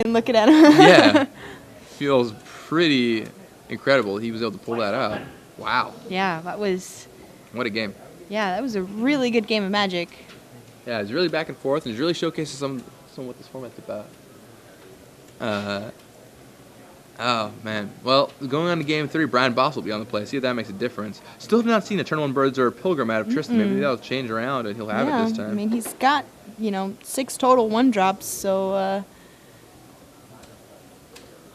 and looking at him. Yeah. Feels pretty incredible he was able to pull that out. Wow. Yeah, that was... What a game. Yeah, that was a really good game of Magic. Yeah, it's really back and forth, and it's really showcases some what this format's about. Oh, man. Well, going on to Game 3, Brian Boss will be on the play. See if that makes a difference. Still have not seen a Turn 1 Birds or a Pilgrim out of Tristan. Maybe that'll change around, and he'll have it this time. I mean, he's got, 6 total 1-drops, so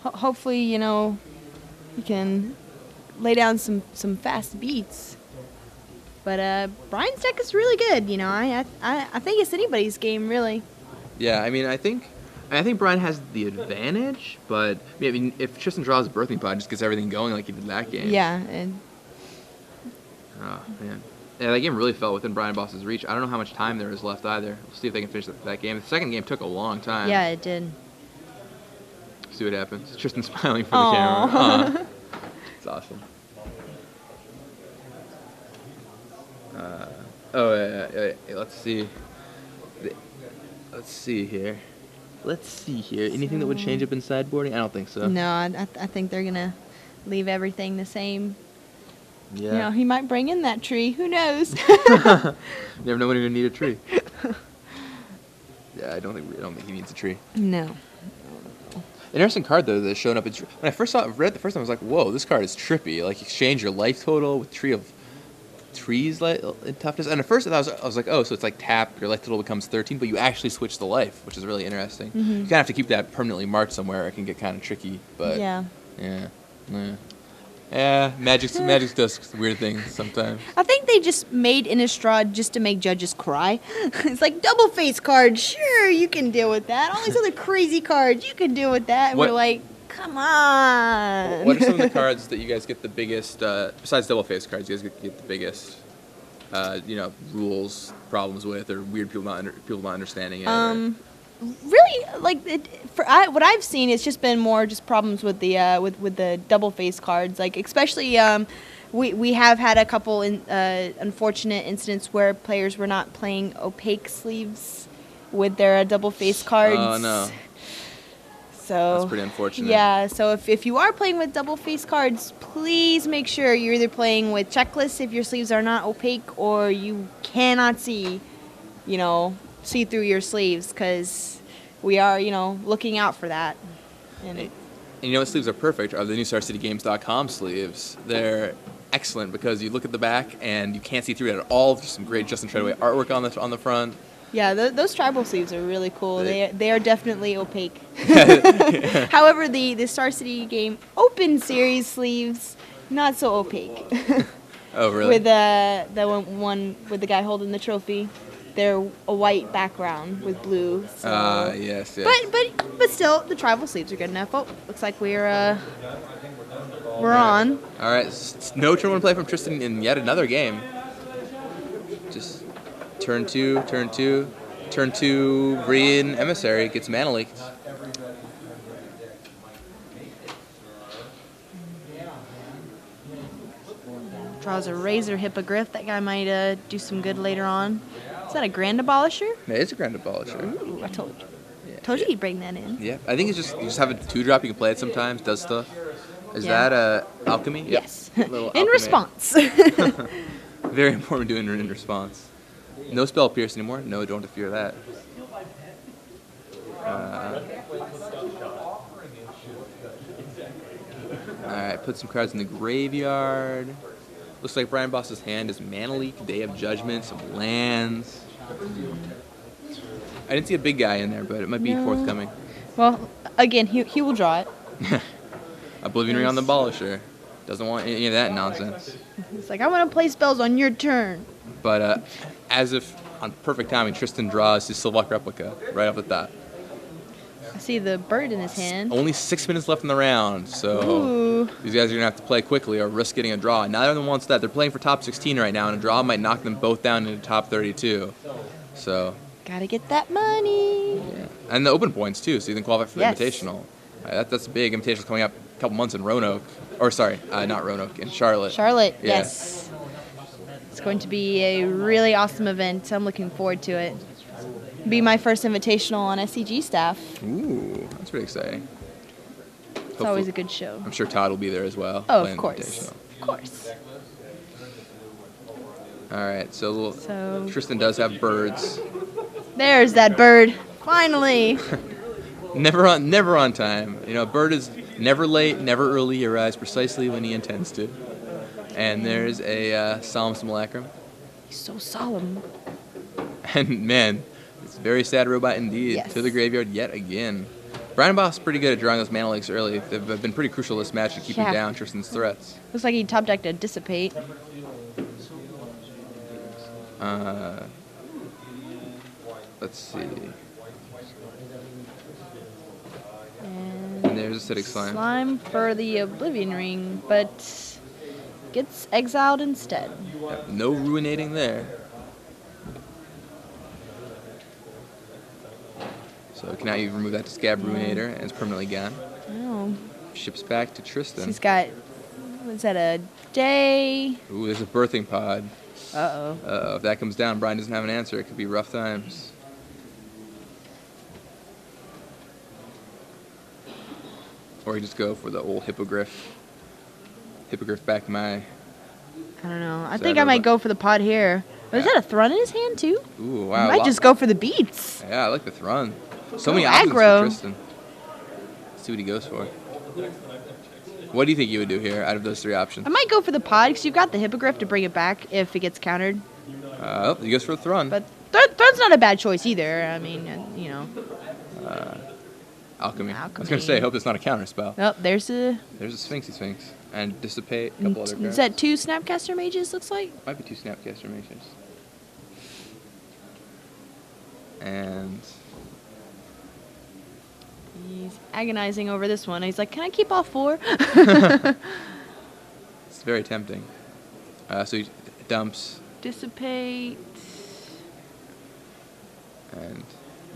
hopefully, he can lay down some fast beats. But Brian's deck is really good, I think it's anybody's game, really. Yeah, I mean, I think Brian has the advantage, but I mean, if Tristan draws a Birthing Pod, just gets everything going like he did that game. Yeah. And oh, man. Yeah, that game really fell within Brian Boss's reach. I don't know how much time there is left either. We'll see if they can finish that game. The second game took a long time. Yeah, it did. See what happens. Tristan smiling for the camera. It's awesome. Let's see. Let's see here. Anything that would change up in sideboarding? I don't think so. No, I think they're going to leave everything the same. Yeah. He might bring in that tree. Who knows? Never know when you're going to need a tree. Yeah, I don't think he needs a tree. No. Interesting card, though, that's shown up. When I first read it the first time, I was like, whoa, this card is trippy. Like, exchange your life total with Tree of Trees in toughness. And at first, I was like, oh, so it's like tap, your life total becomes 13, but you actually switch the life, which is really interesting. Mm-hmm. You kind of have to keep that permanently marked somewhere. It can get kind of tricky, but Yeah, Magic does weird things sometimes. I think they just made Innistrad just to make judges cry. It's like double face cards. Sure, you can deal with that. All these other crazy cards, you can deal with that. And we're like, come on. What are some of the cards that you guys get the biggest, besides double face cards, you guys get the biggest, rules problems with, or weird people not understanding it? Really, what I've seen, it's just been more just problems with the with the double face cards. Like especially, we have had a couple unfortunate incidents where players were not playing opaque sleeves with their double face cards. Oh no. So that's pretty unfortunate. Yeah. So if you are playing with double face cards, please make sure you're either playing with checklists if your sleeves are not opaque, or you cannot see through your sleeves, because we are, looking out for that. And what sleeves are perfect are the new StarCityGames.com sleeves. They're excellent because you look at the back and you can't see through it at all. There's some great Justin Treadway artwork on the front. Yeah, those tribal sleeves are really cool. They are definitely opaque. However, the Star City Game Open Series sleeves, not so opaque. Oh, really? With the one with the guy holding the trophy. They're a white background with blue. So. Yes. But still, the tribal sleeves are good enough. Oh, looks like we're on. All right, no turn 1 play from Tristan in yet another game. Just turn 2, Brian Emissary gets mana leaked. Draws a Razor Hippogriff. That guy might do some good later on. Is that a Grand Abolisher? Yeah, it's a Grand Abolisher. Ooh, I told you. Told you he'd bring that in. Yeah, I think it's just you just have a 2-drop. You can play it sometimes. Does stuff. Is that alchemy? Yes. Yep. Little In alchemy. response. Very important doing it in response. No spell pierce anymore. No, don't have to fear that. All right, put some cards in the graveyard. Looks like Brian Boss's hand is Mana Leak, Day of Judgment, some lands. I didn't see a big guy in there, but it might be forthcoming. Well, again, he will draw it. Oblivion Ring on the Abolisher. Doesn't want any of that nonsense. It's like, I want to play spells on your turn. But as if on perfect timing, Tristan draws his Sylvok Replica right off the top. I see the bird in his hand. Only 6 minutes left in the round, so these guys are going to have to play quickly or risk getting a draw. Neither of them wants that. They're playing for top 16 right now, and a draw might knock them both down into top 32. So gotta get that money. Yeah. And the open points, too, so you can qualify for the Invitational. That's big. Invitational's coming up a couple months in Roanoke. Or, sorry, not Roanoke, in Charlotte. Charlotte, yes. It's going to be a really awesome event. I'm looking forward to it. Be my first invitational on SCG staff. Ooh, that's pretty exciting. It's always a good show. I'm sure Todd will be there as well. Oh, of course. Of course. All right, so Tristan does have birds. There's that bird. Finally. Never on time. You know, a bird is never late, never early. He arrives precisely when he intends to. And there's a solemn simulacrum. He's so solemn. And man, it's a very sad robot indeed. Yes. To the graveyard yet again. Brian Boss is pretty good at drawing those mana leaks early. They've been pretty crucial this match to keeping down Tristan's threats. Looks like he top decked a Dissipate. Let's see. And there's Acidic Slime. Slime for the Oblivion Ring, but gets exiled instead. Yep, no ruinating there. So can now you remove that to Scab Ruinator, and it's permanently gone. Oh. Ships back to Tristan. He's got, what's that, a day? Ooh, there's a birthing pod. Uh-oh. If that comes down, Brian doesn't have an answer. It could be rough times. Or you just go for the old Hippogriff. Hippogriff back my... I don't know. I think I might go for the pod here. Oh, is that a Thrun in his hand, too? Ooh, wow. I might just go for the beats. Yeah, I like the Thrun. So many options for Tristan. Let's see what he goes for. What do you think you would do here out of those three options? I might go for the pod because you've got the Hippogriff to bring it back if it gets countered. He goes for the Thrun. But Thrun's not a bad choice either. I mean, you know. Alchemy. I was going to say, I hope that's not a counter spell. Oh, there's a Sphinx. And Dissipate, a couple other cards. Is that 2 Snapcaster Mages, looks like? Might be 2 Snapcaster Mages. And... he's agonizing over this one. He's like, can I keep all 4? It's very tempting. So he dumps. Dissipate. And...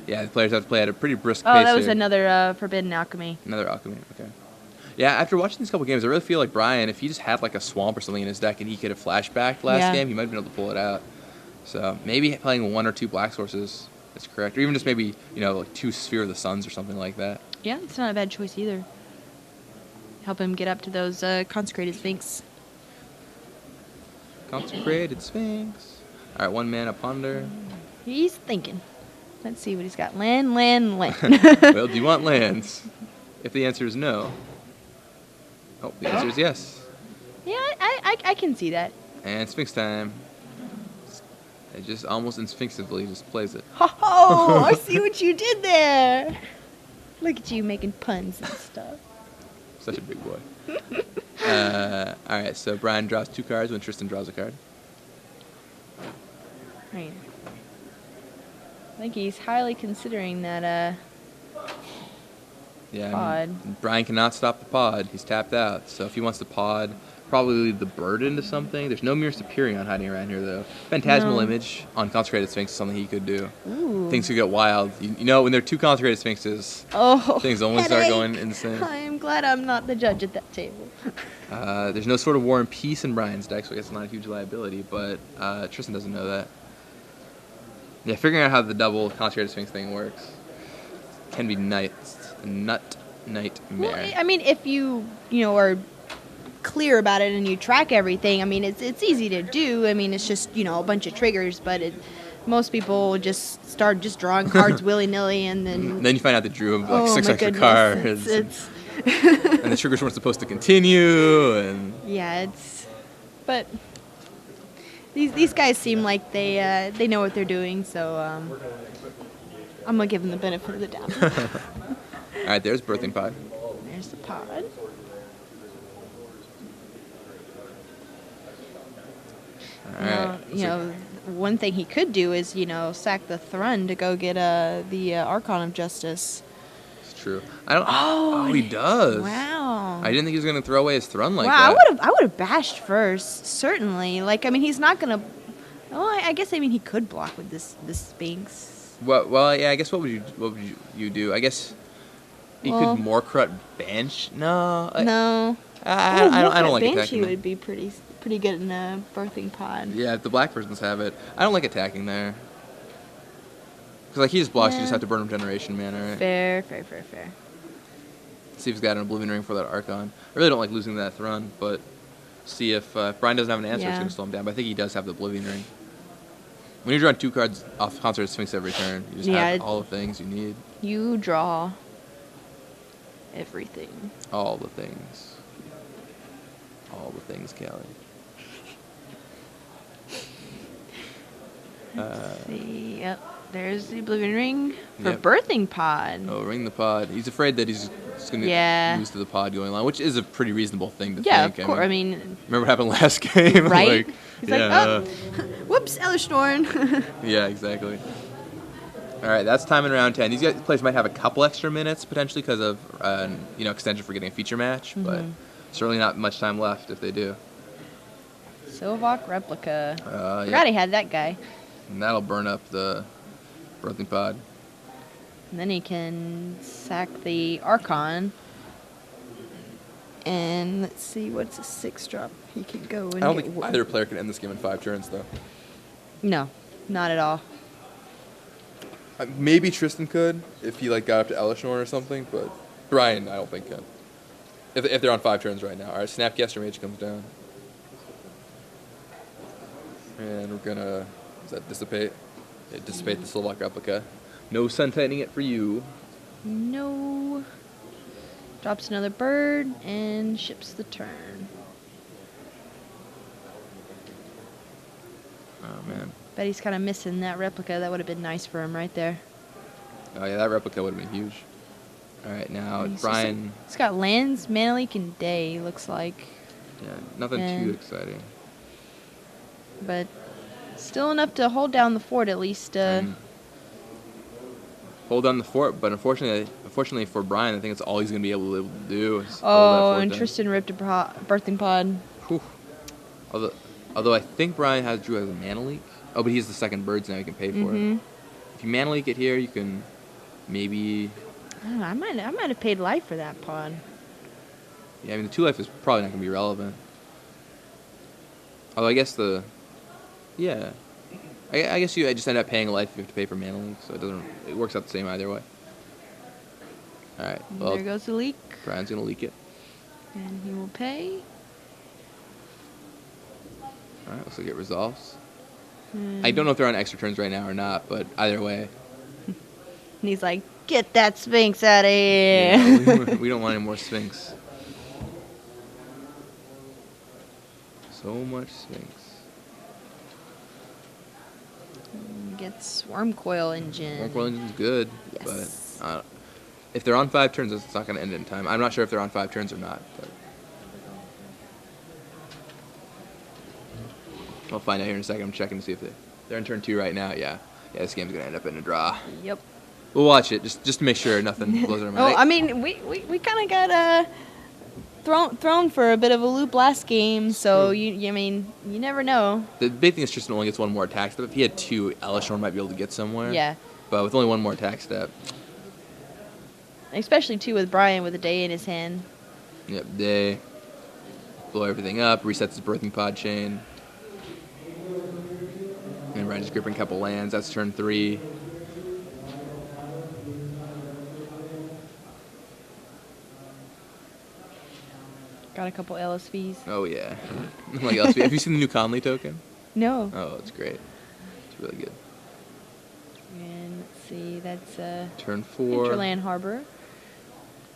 yeah, the players have to play at a pretty brisk pace. Oh, that was here. another Forbidden Alchemy. Another Alchemy, okay. Yeah, after watching these couple games, I really feel like Brian, if he just had like a Swamp or something in his deck and he could have flashbacked last game, he might have been able to pull it out. So maybe playing 1 or 2 Black Sources is correct. Or even just maybe, like 2 Sphere of the Suns or something like that. Yeah, it's not a bad choice either. Help him get up to those Consecrated Sphinx. Consecrated Sphinx. All right, 1 mana Ponder. He's thinking. Let's see what he's got. Land. Well, do you want lands? If the answer is no. Oh, the answer is yes. Yeah, I can see that. And Sphinx time. It just almost instinctively just plays it. Oh, I see what you did there. Look at you making puns and stuff. Such a big boy. All right, so Brian draws 2 cards when Tristan draws a card. Right. I think he's highly considering that Yeah, pod. Brian cannot stop the pod. He's tapped out. So if he wants to pod, probably leave the bird into something. There's no Mirror Superion hiding around here, though. Phantasmal Image on Consecrated Sphinx is something he could do. Ooh. Things could get wild. You know, when there are 2 Consecrated Sphinxes, things almost start going insane. I am glad I'm not the judge at that table. There's no sort of War and Peace in Brian's deck, so I guess it's not a huge liability, but Tristan doesn't know that. Yeah, figuring out how the double Consecrated Sphinx thing works can be nightmare. Well, I mean, if you are clear about it and you track everything, I mean, it's easy to do. I mean, it's just, a bunch of triggers, but most people just start just drawing cards willy-nilly and then... you find out they drew like 6 extra cards. It's and the triggers weren't supposed to continue. And yeah, but these guys seem like they know what they're doing, so I'm going to give them the benefit of the doubt. All right, there's Birthing Pod. There's the pod. All right. One thing he could do is, sack the Thrun to go get the Archon of Justice. It's true. Oh, he does. Wow. I didn't think he was going to throw away his Thrun like that. Wow, I would have bashed first, certainly. Like, I mean, he's not going to... Oh, I guess, he could block with this Sphinx. Well, yeah, I guess what would you do? I guess he could Morkrut bench? No. No. I don't like attacking. Banshee would be pretty good in a Birthing Pod. Yeah, if the black versions have it. I don't like attacking there. Because like he just blocks, you Yeah. just have to burn him Generation Mana, right? Fair. See if he's got an Oblivion Ring for that Archon. I really don't like losing that Thrun, but see if Brian doesn't have an answer, it's Yeah. going to slow him down. But I think he does have the Oblivion Ring. When you're drawing 2 cards off Concert Sphinx every turn, you just have all the things you need. You draw everything. All the things. All the things, Callie. Let's see. Yep. There's the Oblivion Ring for Yep. Birthing Pod. Oh, ring the pod. He's afraid that he's just going to Yeah. lose to the pod going along, which is a pretty reasonable thing to Yeah, think. of course. I mean, remember what happened last game? right? Like, He's yeah. like, oh, whoops, Ellerstorn. Yeah, exactly. All right, that's time in round 10. These players might have a couple extra minutes potentially because of extension for getting a feature match, but certainly not much time left if they do. Sylvok Replica. Yeah. Forgot he had that guy. And that'll burn up the Birthing Pod. And then he can sack the Archon. And let's see, what's a 6-drop? He could go and I don't get think either player can end this game in 5 turns, though. No, not at all. Maybe Tristan could if he got up to Elishnorn or something, but Brian, I don't think can. If they're on 5 turns right now. All right, Snapcaster Mage comes down. And we're gonna, does that dissipate? It dissipate the Sylvok Replica. No Sun Tightening it for you. No. Drops another bird and ships the turn. Oh, man. Bet he's kind of missing that replica. That would have been nice for him right there. Oh, yeah, that replica would have been huge. All right, now Brian. He's got lands, Mana Leak, and Day, looks like. Yeah, nothing too exciting. But still enough to hold down the fort at least. Hold on the fort, but unfortunately for Brian, I think it's all he's going to be able to do. Is hold that Oh, fort and down. Tristan ripped a Birthing Pod. Whew. Although I think Brian Drew has a Mana Leak. Oh, but he has the second birds now. He can pay for it. If you Mana Leak it here, you can maybe. I don't know, I might have paid life for that pod. Yeah, I mean the 2 life is probably not going to be relevant. Although I guess yeah, I guess you just end up paying a life if you have to pay for Mana Leak, so it works out the same either way. All right, well, There goes the leak. Brian's going to leak it. And he will pay. All right, looks like it resolves. And I don't know if they're on extra turns right now or not, but either way. he's like, get that Sphinx out of here. Yeah, we don't want any more Sphinx. So much Sphinx. Get Swarm Coil Engine. Swarm Coil Engine's good, Yes. but if they're on 5 turns, it's not going to end in time. I'm not sure if they're on 5 turns or not, but we'll find out here in a second. I'm checking to see if they're in turn 2 right now. Yeah, this game's going to end up in a draw. Yep. We'll watch it just to make sure nothing blows our mind. Oh, I mean, we kind of got thrown for a bit of a loop last game, so you never know. The big thing is Tristan only gets 1 more attack step. If he had 2, Elishnorn might be able to get somewhere. Yeah. But with only 1 more attack step. Especially too with Brian with a Day in his hand. Yep, Day. Blow everything up, resets his Birthing Pod chain. And Brian just gripping a couple lands. That's turn 3. Got a couple LSVs. Oh, yeah. Like LSP. Have you seen the new Conley token? No. Oh, it's great. It's really good. And let's see, that's Turn 4. Hinterland Harbor.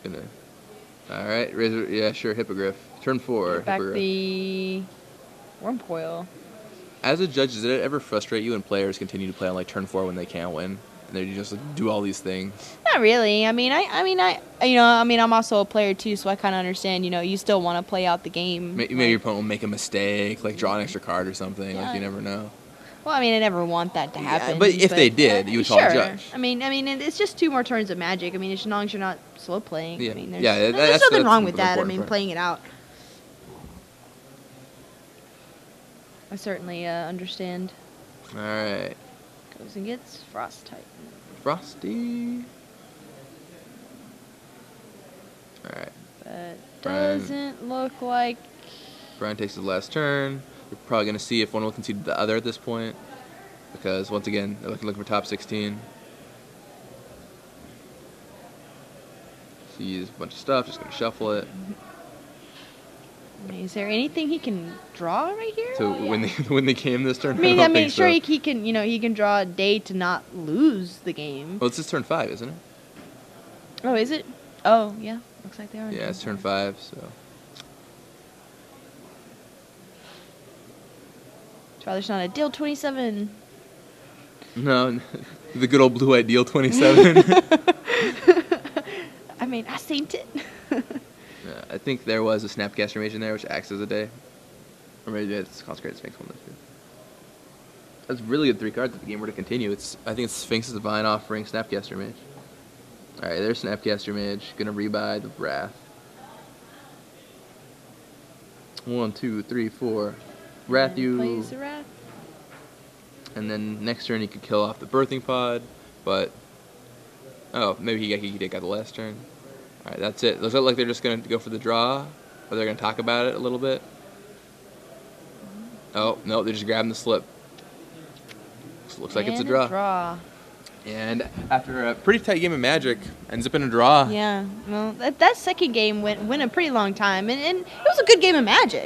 All right. Yeah, sure. Hippogriff. Turn 4. Back Hippogriff. the Worm Coil. As a judge, does it ever frustrate you when players continue to play on turn 4 when they can't win? And they just do all these things? Not really. I mean, I'm also a player too, so I kind of understand. You still want to play out the game. Maybe your opponent will make a mistake, draw an extra card or something. Yeah. You never know. Well, I mean, I never want that to happen. Yeah, but if they did, you would call a judge. I mean, it's just 2 more turns of Magic. I mean, as long as you're not slow playing. Yeah. I mean, Yeah, there's nothing wrong with the that. I important mean, part. playing it out. I certainly understand. All right. Goes and gets Frost Titan. Frosty. All right. But Brian. doesn't look like. Brian takes his last turn. You're probably going to see if one will concede to the other at this point. Because, once again, they're looking for top 16. use a bunch of stuff. Just gonna shuffle it. Is there anything he can draw right here? So when they win the game this turn, I mean, don't think sure so. he can. He can draw a day to not lose the game. Well, it's just turn 5, isn't it? Oh, is it? Oh, yeah. Looks like they are. Yeah, it's turn 5. So Try there's not a deal 27. no, the good old blue-eyed deal 27. I mean, I seen it. I think there was a Snapcaster Mage in there, which acts as a day. Or maybe it's Consecrated Sphinx one, too. That's really good 3 cards if the game were to continue. I think it's Sphinx's Divine Offering, Snapcaster Mage. Alright, there's Snapcaster Mage. Gonna rebuy the Wrath. 1, 2, 3, 4. Wrath you. Plays the Wrath. And then next turn he could kill off the Birthing Pod, but... Oh, maybe he did got the last turn. Alright, that's it. Looks like they're just going to go for the draw, or they're going to talk about it a little bit. Oh, no, they're just grabbing the slip. Looks like it's a draw. And after a pretty tight game of Magic, ends up in a draw. Yeah, well, that second game went a pretty long time, and it was a good game of Magic.